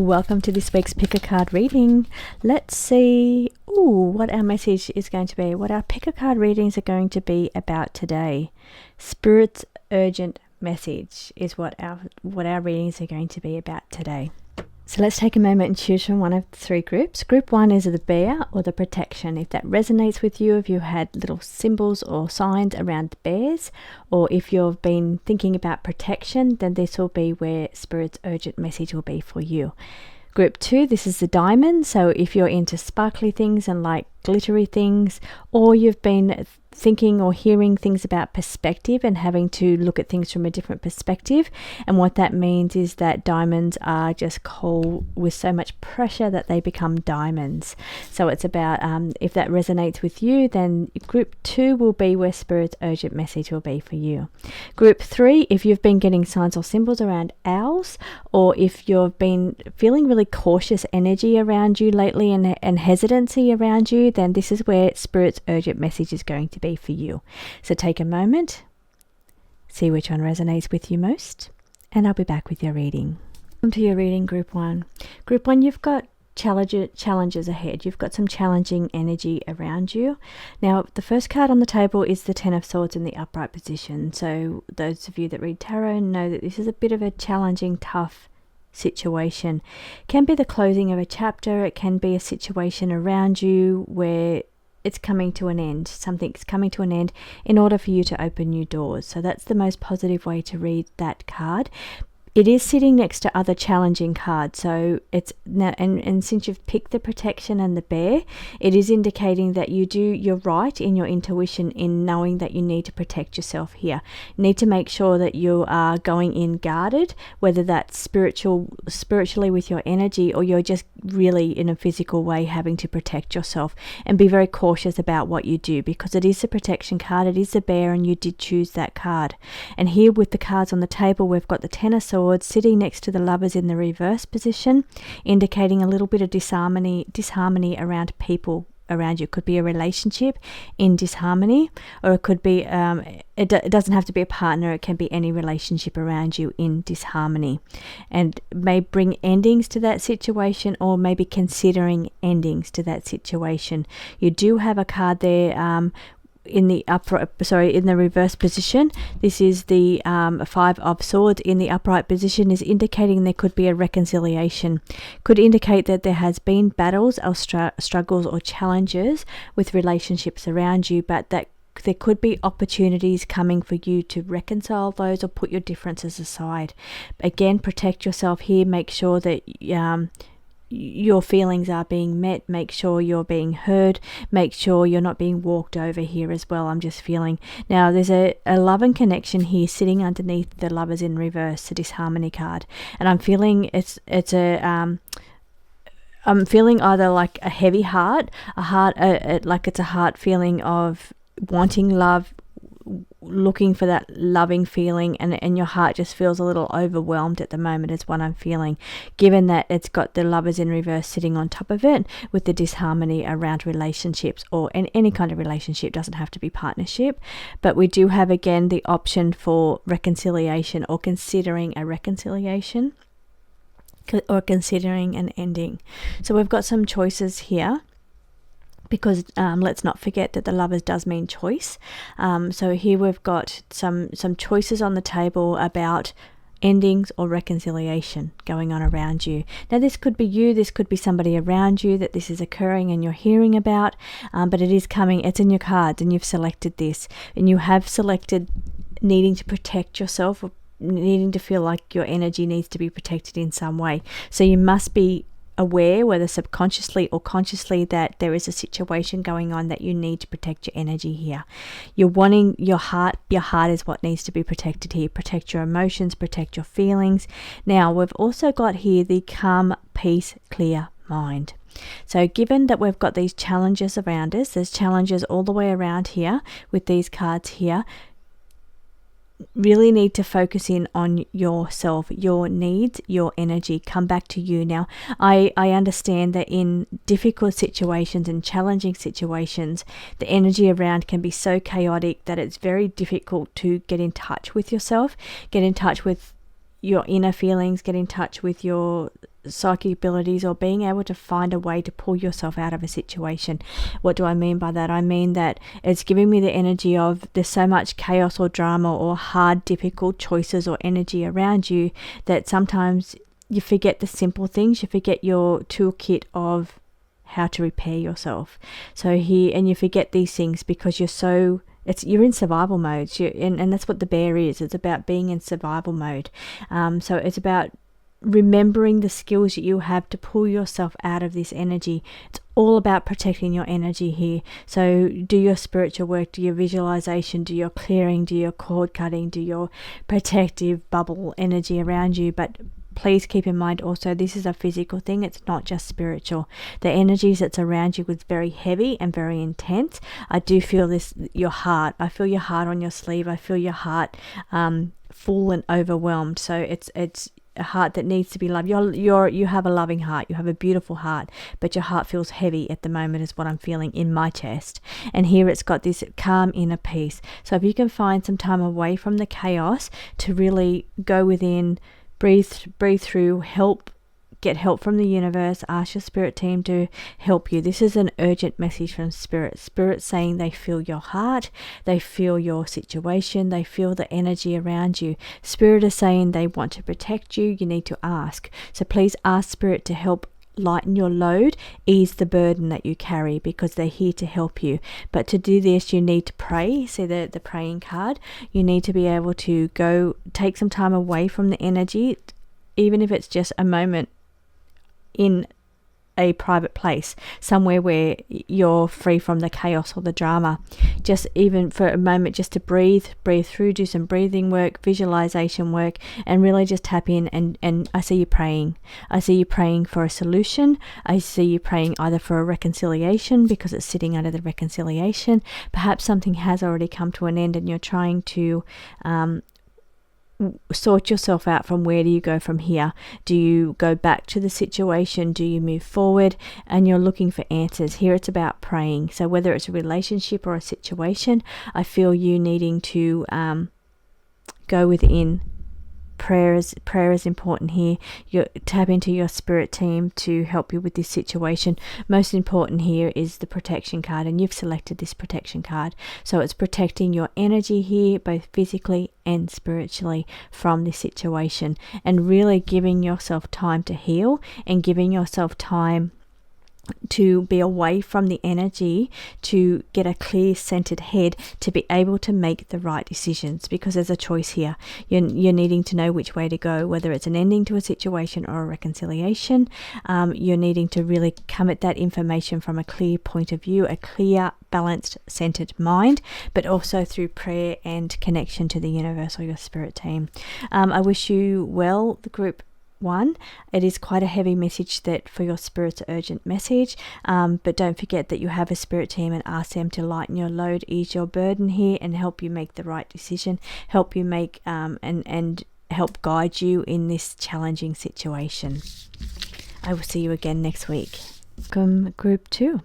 welcome to this week's Pick a Card reading. Let's see what our message is going to be, what our Pick a Card readings are going to be about today. Spirit's urgent message is what our readings are going to be about today. So let's take a moment and choose from one of the three groups. Group 1 is the bear or the protection. If that resonates with you, if you had little symbols or signs around the bears, or if you've been thinking about protection, then this will be where Spirit's urgent message will be for you. Group 2, this is the diamond. So if you're into sparkly things and like glittery things, or you've been thinking or hearing things about perspective and having to look at things from a different perspective, and what that means is that diamonds are just coal with so much pressure that they become diamonds. So it's about if that resonates with you, then group 2 will be where Spirit's urgent message will be for you. Group 3, if you've been getting signs or symbols around owls, or if you've been feeling really cautious energy around you lately and hesitancy around you, then this is where Spirit's urgent message is going to be for you. So take a moment, see which one resonates with you most, and I'll be back with your reading. Welcome to your reading, Group 1. Group 1, you've got challenges ahead. You've got some challenging energy around you. Now, the first card on the table is the Ten of Swords in the upright position. So those of you that read tarot know that this is a bit of a challenging, tough situation. It can be the closing of a chapter. It can be a situation around you where it's coming to an end. Something's coming to an end in order for you to open new doors. So that's the most positive way to read that card. It is sitting next to other challenging cards. So it's now, and since you've picked the protection and the bear, it is indicating that you're right in your intuition in knowing that you need to protect yourself here. You need to make sure that you are going in guarded, whether that's spiritually with your energy, or you're just really in a physical way having to protect yourself, and be very cautious about what you do, because it is the protection card, it is the bear, and you did choose that card. And here with the cards on the table, we've got the Ten of Swords sitting next to the Lovers in the reverse position, indicating a little bit of disharmony around people around you. It could be a relationship in disharmony, or it could be it doesn't have to be a partner, it can be any relationship around you in disharmony, and may bring endings to that situation, or maybe considering endings to that situation. You do have a card there in the reverse position. This is the Five of Swords in the upright position, is indicating there could be a reconciliation. Could indicate that there has been battles or struggles or challenges with relationships around you, but that there could be opportunities coming for you to reconcile those or put your differences aside. Again, protect yourself here. Make sure that your feelings are being met. Make sure you're being heard. Make sure you're not being walked over here as well. I'm just feeling now there's a love and connection here sitting underneath the Lovers in reverse, the disharmony card, and I'm feeling I'm feeling either like a heavy heart, like it's a heart feeling of wanting love, looking for that loving feeling, and your heart just feels a little overwhelmed at the moment is what I'm feeling, given that it's got the Lovers in reverse sitting on top of it with the disharmony around relationships, or in any kind of relationship. Doesn't have to be partnership, but we do have again the option for reconciliation, or considering a reconciliation, or considering an ending. So we've got some choices here, because let's not forget that the Lovers does mean choice. So here we've got some choices on the table about endings or reconciliation going on around you. Now this could be you, this could be somebody around you that this is occurring and you're hearing about, but it is coming, it's in your cards, and you've selected this, and you have selected needing to protect yourself, or needing to feel like your energy needs to be protected in some way. So you must be aware, whether subconsciously or consciously, that there is a situation going on that you need to protect your energy here. You're wanting your heart is what needs to be protected here. Protect your emotions, protect your feelings. Now we've also got here the calm, peace, clear mind. So given that we've got these challenges around us, there's challenges all the way around here with these cards here, really need to focus in on yourself, your needs, your energy. Come back to you. Now, I understand that in difficult situations and challenging situations, the energy around can be so chaotic that it's very difficult to get in touch with yourself, get in touch with your inner feelings, get in touch with your psychic abilities or being able to find a way to pull yourself out of a situation. What do I mean by that? I mean that it's giving me the energy of there's so much chaos or drama or hard, difficult choices or energy around you that sometimes you forget the simple things. You forget your toolkit of how to repair yourself. So you forget these things because you're in survival mode. And that's what the bear is. It's about being in survival mode. So it's about remembering the skills that you have to pull yourself out of this energy. It's all about protecting your energy here. So do your spiritual work, do your visualization, do your clearing, do your cord cutting, do your protective bubble energy around you. But please keep in mind also, this is a physical thing. It's not just spiritual. The energies that's around you is very heavy and very intense. I do feel your heart. I feel your heart on your sleeve. I feel your heart full and overwhelmed. So it's a heart that needs to be loved. You have a loving heart. You have a beautiful heart, but your heart feels heavy at the moment is what I'm feeling in my chest. And here it's got this calm inner peace. So if you can find some time away from the chaos to really go within, breathe through, get help from the universe, ask your spirit team to help you. This is an urgent message from spirit. Spirit saying they feel your heart, they feel your situation, they feel the energy around you. Spirit is saying they want to protect you. You need to ask. So please ask spirit to help lighten your load, ease the burden that you carry, because they're here to help you. But to do this, you need to pray. See the praying card. You need to be able to go take some time away from the energy, even if it's just a moment in a private place, somewhere where you're free from the chaos or the drama. Just even for a moment, just to breathe through, do some breathing work, visualization work, and really just tap in. And I see you praying. I see you praying for a solution. I see you praying either for a reconciliation, because it's sitting under the reconciliation. Perhaps something has already come to an end and you're trying to sort yourself out from where do you go from here. Do you go back to the situation? Do you move forward? And you're looking for answers. Here it's about praying. So whether it's a relationship or a situation, I feel you needing to go within. Prayer is important here. You tap into your spirit team to help you with this situation. Most important here is the protection card, and you've selected this protection card. So it's protecting your energy here, both physically and spiritually, from this situation, and really giving yourself time to heal and giving yourself time to be away from the energy, to get a clear centered head, to be able to make the right decisions, because there's a choice here. You're needing to know which way to go, whether it's an ending to a situation or a reconciliation. You're needing to really come at that information from a clear point of view, a clear, balanced, centered mind, but also through prayer and connection to the universe or your spirit team. I wish you well, the group 1. It is quite a heavy message that for your spirit's urgent message, but don't forget that you have a spirit team, and ask them to lighten your load, ease your burden here, and help you make the right decision, help you make and help guide you in this challenging situation. I will see you again next week. Welcome, group 2,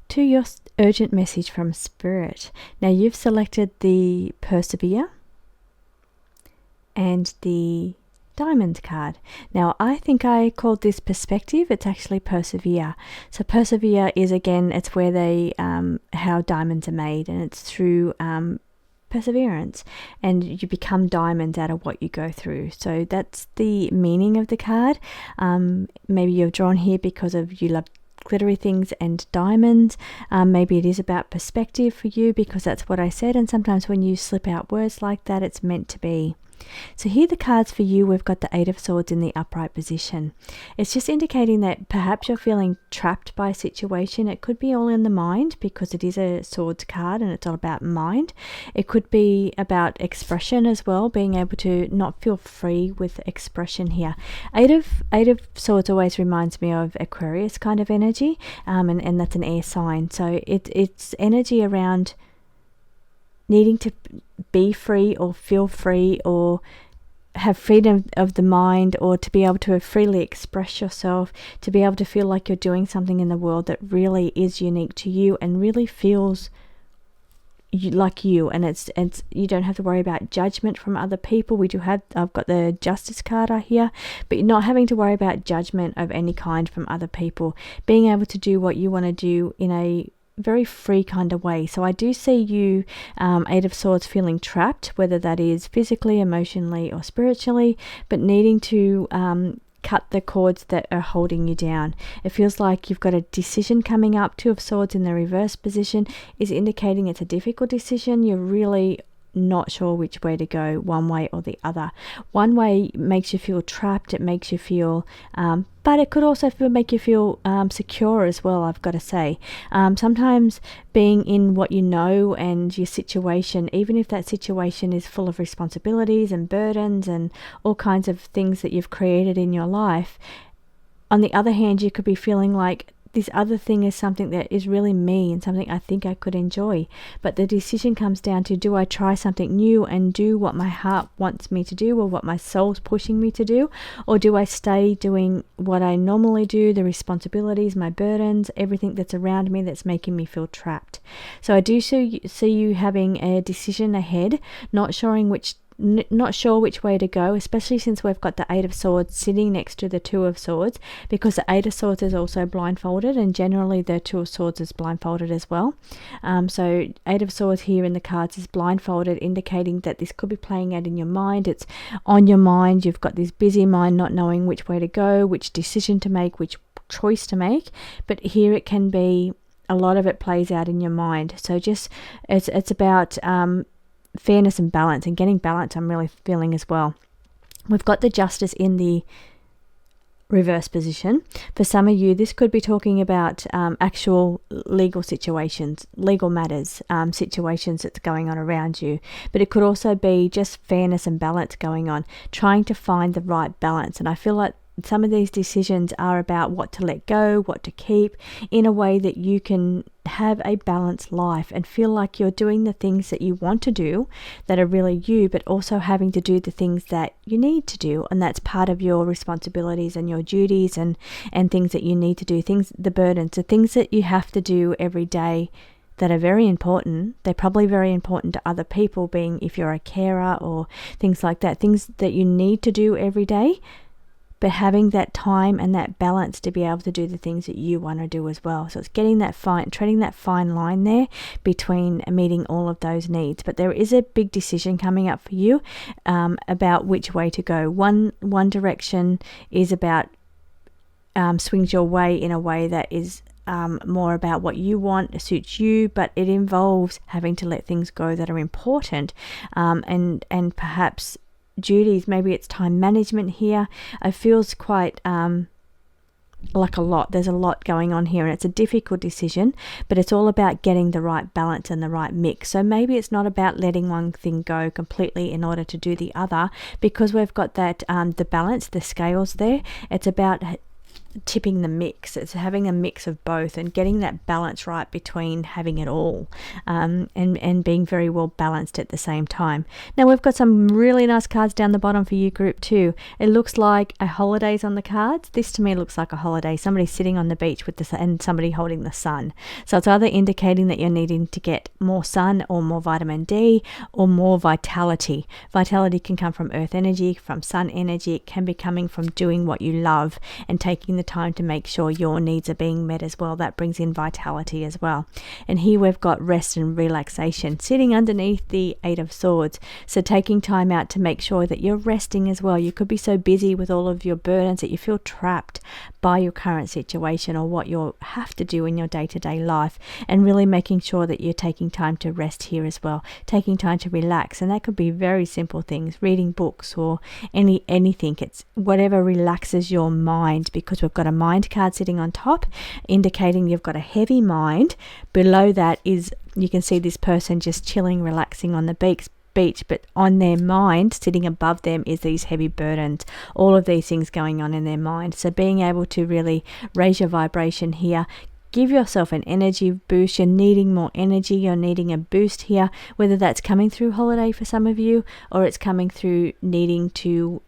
to your urgent message from spirit. Now you've selected the persevere and the diamond card. Now I think I called this perspective. It's actually persevere. So persevere is, again, it's where they how diamonds are made, and it's through perseverance, and you become diamonds out of what you go through. So that's the meaning of the card. Maybe you're drawn here because of you love glittery things and diamonds. Maybe it is about perspective for you, because that's what I said, and sometimes when you slip out words like that, it's meant to be. So here the cards for you, we've got the 8 of Swords in the upright position. It's just indicating that perhaps you're feeling trapped by a situation. It could be all in the mind, because it is a Swords card and it's all about mind. It could be about expression as well, being able to not feel free with expression here. 8 of Swords always reminds me of Aquarius kind of energy, and that's an air sign. So it's energy around needing to be free or feel free or have freedom of the mind, or to be able to freely express yourself, to be able to feel like you're doing something in the world that really is unique to you and really feels and it's you don't have to worry about judgment from other people. I've got the Justice card here, but you're not having to worry about judgment of any kind from other people, being able to do what you want to do in a very free kind of way. So I do see you, Eight of Swords, feeling trapped, whether that is physically, emotionally, or spiritually, but needing to cut the cords that are holding you down. It feels like you've got a decision coming up. Two of Swords in the reverse position is indicating it's a difficult decision. You're really not sure which way to go, one way or the other. One way makes you feel trapped, it makes you feel but it could also make you feel secure as well, I've got to say. Sometimes being in what you know and your situation, even if that situation is full of responsibilities and burdens and all kinds of things that you've created in your life, on the other hand, you could be feeling like this other thing is something that is really me and something I think I could enjoy. But the decision comes down to, do I try something new and do what my heart wants me to do or what my soul's pushing me to do? Or do I stay doing what I normally do, the responsibilities, my burdens, everything that's around me that's making me feel trapped? So I do see you having a decision ahead, not sure which way to go, especially since we've got the Eight of Swords sitting next to the Two of Swords, because the Eight of Swords is also blindfolded, and generally the Two of Swords is blindfolded as well. So Eight of Swords here in the cards is blindfolded, indicating that this could be playing out in your mind. It's on your mind. You've got this busy mind not knowing which way to go, which decision to make, which choice to make. But here it can be, a lot of it plays out in your mind. So just it's about fairness and balance, and getting balance I'm really feeling as well. We've got the Justice in the reverse position. For some of you, this could be talking about actual legal situations, legal matters, situations that's going on around you. But it could also be just fairness and balance going on, trying to find the right balance. And I feel like some of these decisions are about what to let go, what to keep, in a way that you can have a balanced life and feel like you're doing the things that you want to do that are really you, but also having to do the things that you need to do, and that's part of your responsibilities and your duties and things that you need to do, the burdens, the things that you have to do every day that are very important. They're probably very important to other people, being if you're a carer or things like that, things that you need to do every day. But having that time and that balance to be able to do the things that you want to do as well. So it's treading that fine line there between meeting all of those needs. But there is a big decision coming up for you about which way to go. One direction is about swings your way in a way that is more about what you want, suits you, but it involves having to let things go that are important, and perhaps duties. Maybe it's time management here. It feels quite like a lot. There's a lot going on here, and it's a difficult decision, but it's all about getting the right balance and the right mix. So maybe it's not about letting one thing go completely in order to do the other, because we've got that the balance, the scales there. It's about tipping the mix. It's having a mix of both and getting that balance right between having it all, and being very well balanced at the same time. Now we've got some really nice cards down the bottom for you, group 2. It looks like a holiday's on the cards. This to me looks like a holiday. Somebody sitting on the beach with and somebody holding the sun. So it's either indicating that you're needing to get more sun or more vitamin D or more vitality. Vitality can come from earth energy, from sun energy. It can be coming from doing what you love and taking the time to make sure your needs are being met as well. That brings in vitality as well. And here we've got rest and relaxation sitting underneath the Eight of Swords. So taking time out to make sure that you're resting as well. You could be so busy with all of your burdens that you feel trapped by your current situation or what you have to do in your day-to-day life, and really making sure that you're taking time to rest here as well, taking time to relax. And that could be very simple things, reading books or anything. It's whatever relaxes your mind, because we've got a mind card sitting on top indicating you've got a heavy mind. Below that is, you can see this person just chilling, relaxing on the beach, but on their mind, sitting above them, is these heavy burdens, all of these things going on in their mind. So being able to really raise your vibration here, give yourself an energy boost. You're needing more energy, you're needing a boost here, whether that's coming through holiday for some of you, or it's coming through needing to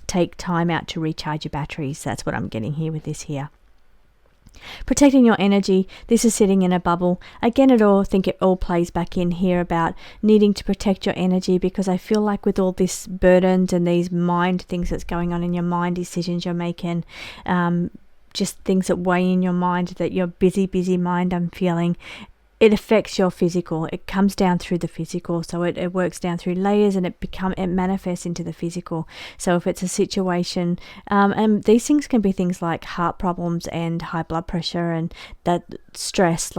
take time out to recharge your batteries. That's what I'm getting here with this here. Protecting your energy, this is sitting in a bubble. Again, I think it all plays back in here about needing to protect your energy, because I feel like with all this burdens and these mind things that's going on in your mind, decisions you're making, just things that weigh in your mind, that your busy mind I'm feeling, it affects your physical. It comes down through the physical, so it works down through layers, and it manifests into the physical. So if it's a situation, and these things can be things like heart problems and high blood pressure, and that stress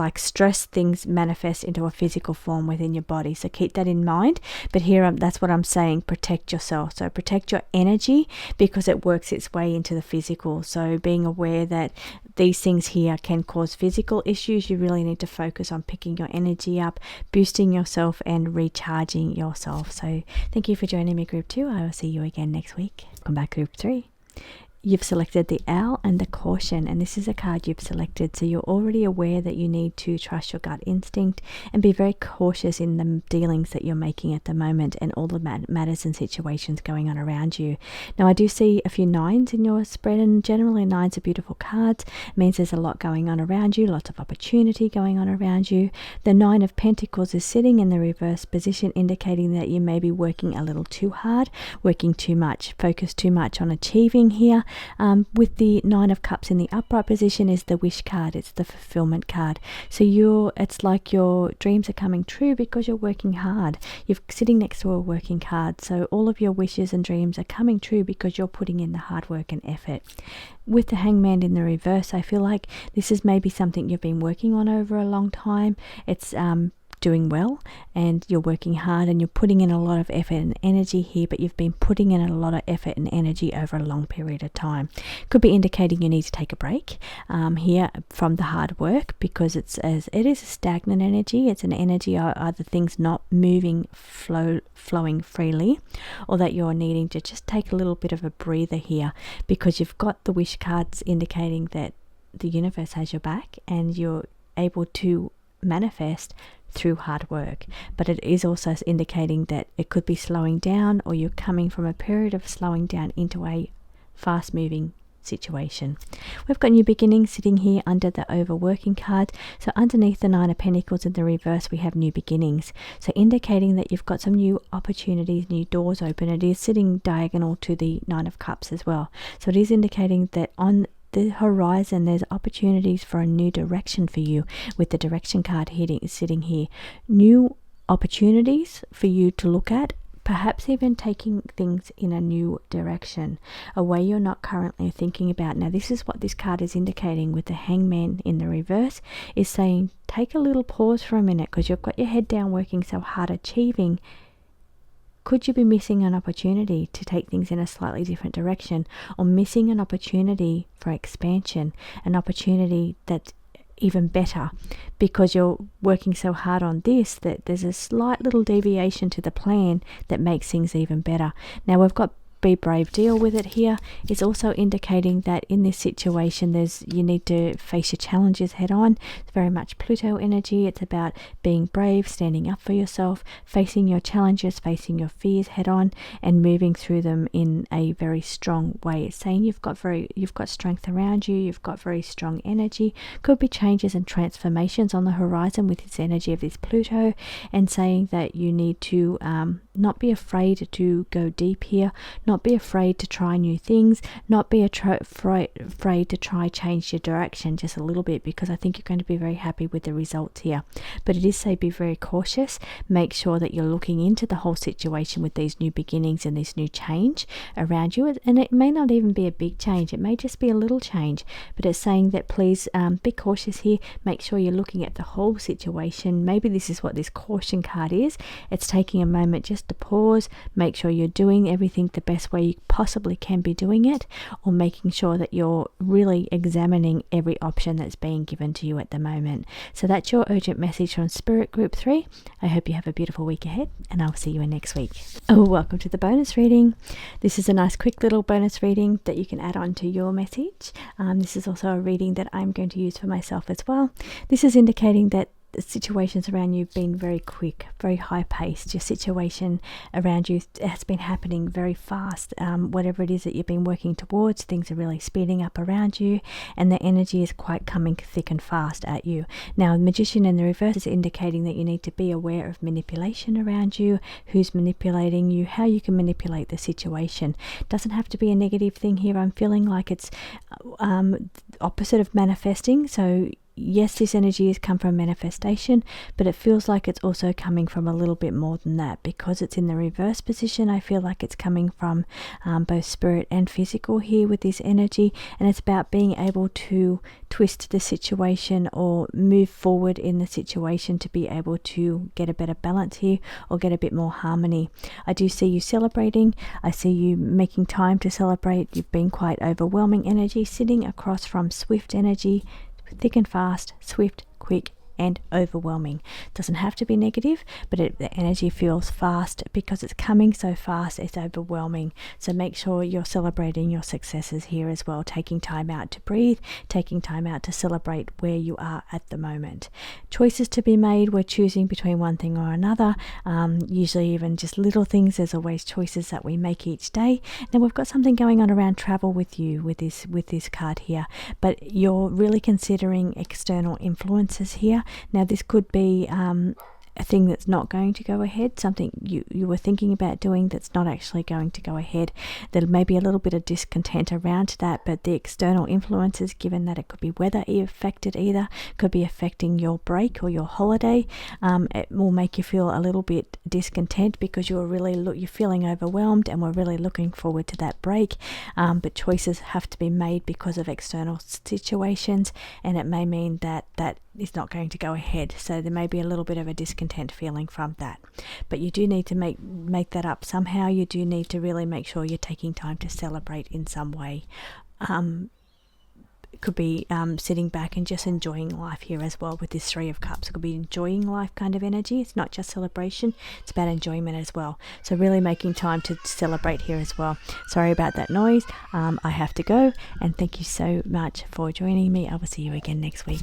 things manifest into a physical form within your body. So keep that in mind. But here, that's what I'm saying: protect yourself. So protect your energy, because it works its way into the physical. So being aware that these things here can cause physical issues, you really need to focus on picking your energy up, boosting yourself, and recharging yourself. So thank you for joining me, Group 2. I will see you again next week. Come back, Group 3. You've selected the Owl and the Caution, and this is a card you've selected, so you're already aware that you need to trust your gut instinct and be very cautious in the dealings that you're making at the moment and all the matters and situations going on around you. Now, I do see a few 9s in your spread, and generally 9s are beautiful cards. It means there's a lot going on around you, lots of opportunity going on around you. The 9 of Pentacles is sitting in the reverse position, indicating that you may be working a little too hard, working too much, focused too much on achieving here. With the 9 of Cups in the upright position is the wish card. It's the fulfillment card. So it's like your dreams are coming true because you're working hard. You're sitting next to a working card. So all of your wishes and dreams are coming true because you're putting in the hard work and effort. With the Hangman in the reverse, I feel like this is maybe something you've been working on over a long time. It's doing well, and you're working hard, and you're putting in a lot of effort and energy here, but you've been putting in a lot of effort and energy over a long period of time. Could be indicating you need to take a break here from the hard work, because it is a stagnant energy. It's an energy of either things not moving, flowing freely, or that you're needing to just take a little bit of a breather here, because you've got the wish cards indicating that the universe has your back and you're able to manifest through hard work. But it is also indicating that it could be slowing down, or you're coming from a period of slowing down into a fast moving situation. We've got new beginnings sitting here under the overworking card. So underneath the 9 of Pentacles in the reverse, we have new beginnings. So indicating that you've got some new opportunities, new doors open. It is sitting diagonal to the 9 of Cups as well. So it is indicating that on the horizon there's opportunities for a new direction for you, with the direction card sitting here. New opportunities for you to look at, perhaps even taking things in a new direction, a way you're not currently thinking about. Now, this is what this card is indicating with the Hangman in the reverse, is saying take a little pause for a minute, because you've got your head down working so hard achieving. Could you be missing an opportunity to take things in a slightly different direction, or missing an opportunity for expansion, an opportunity that's even better, because you're working so hard on this that there's a slight little deviation to the plan that makes things even better. Now, we've got be brave, deal with it here. It's also indicating that in this situation you need to face your challenges head on. It's very much Pluto energy. It's about being brave, standing up for yourself, facing your challenges, facing your fears head on, and moving through them in a very strong way. It's saying you've got strength around you, you've got very strong energy. Could be changes and transformations on the horizon with this energy of this Pluto, and saying that you need to not be afraid to go deep here, not be afraid to try new things, not be afraid to try change your direction just a little bit, because I think you're going to be very happy with the results here. But it is say be very cautious. Make sure that you're looking into the whole situation with these new beginnings and this new change around you. And it may not even be a big change. It may just be a little change. But it's saying that please be cautious here. Make sure you're looking at the whole situation. Maybe this is what this caution card is. It's taking a moment just to pause, make sure you're doing everything the best way you possibly can be doing it, or making sure that you're really examining every option that's being given to you at the moment. So that's your urgent message from Spirit Group 3. I hope you have a beautiful week ahead, and I'll see you in next week. Oh, welcome to the bonus reading. This is a nice quick little bonus reading that you can add on to your message. This is also a reading that I'm going to use for myself as well. This is indicating that the situations around you have been very quick, very high paced. Your situation around you has been happening very fast. Whatever it is that you've been working towards, things are really speeding up around you, and the energy is quite coming thick and fast at you. Now, the Magician in the reverse is indicating that you need to be aware of manipulation around you, who's manipulating you, how you can manipulate the situation. It doesn't have to be a negative thing here. I'm feeling like it's opposite of manifesting. So yes, this energy has come from manifestation, but it feels like it's also coming from a little bit more than that. Because it's in the reverse position, I feel like it's coming from both spirit and physical here with this energy, and it's about being able to twist the situation or move forward in the situation to be able to get a better balance here or get a bit more harmony. I do see you celebrating. I see you making time to celebrate. You've been quite overwhelming energy, sitting across from swift energy, thick and fast, swift, quick, and overwhelming. Doesn't have to be negative, but the energy feels fast because it's coming so fast, it's overwhelming. So make sure you're celebrating your successes here as well, taking time out to breathe, taking time out to celebrate where you are at the moment. Choices to be made. We're choosing between one thing or another, usually even just little things. There's always choices that we make each day. Now we've got something going on around travel with you with this card here, but you're really considering external influences here. Now this could be a thing that's not going to go ahead, something you were thinking about doing that's not actually going to go ahead. There may be a little bit of discontent around that, but the external influences, given that it could be weather affected either, could be affecting your break or your holiday. It will make you feel a little bit discontent because you're feeling overwhelmed and we're really looking forward to that break. But choices have to be made because of external situations, and it may mean that is not going to go ahead. So there may be a little bit of a discontent feeling from that. But you do need to make that up somehow. You do need to really make sure you're taking time to celebrate in some way. It could be sitting back and just enjoying life here as well with this Three of Cups. It could be enjoying life kind of energy. It's not just celebration, it's about enjoyment as well. So really making time to celebrate here as well. Sorry about that noise. I have to go, and thank you so much for joining me. I will see you again next week.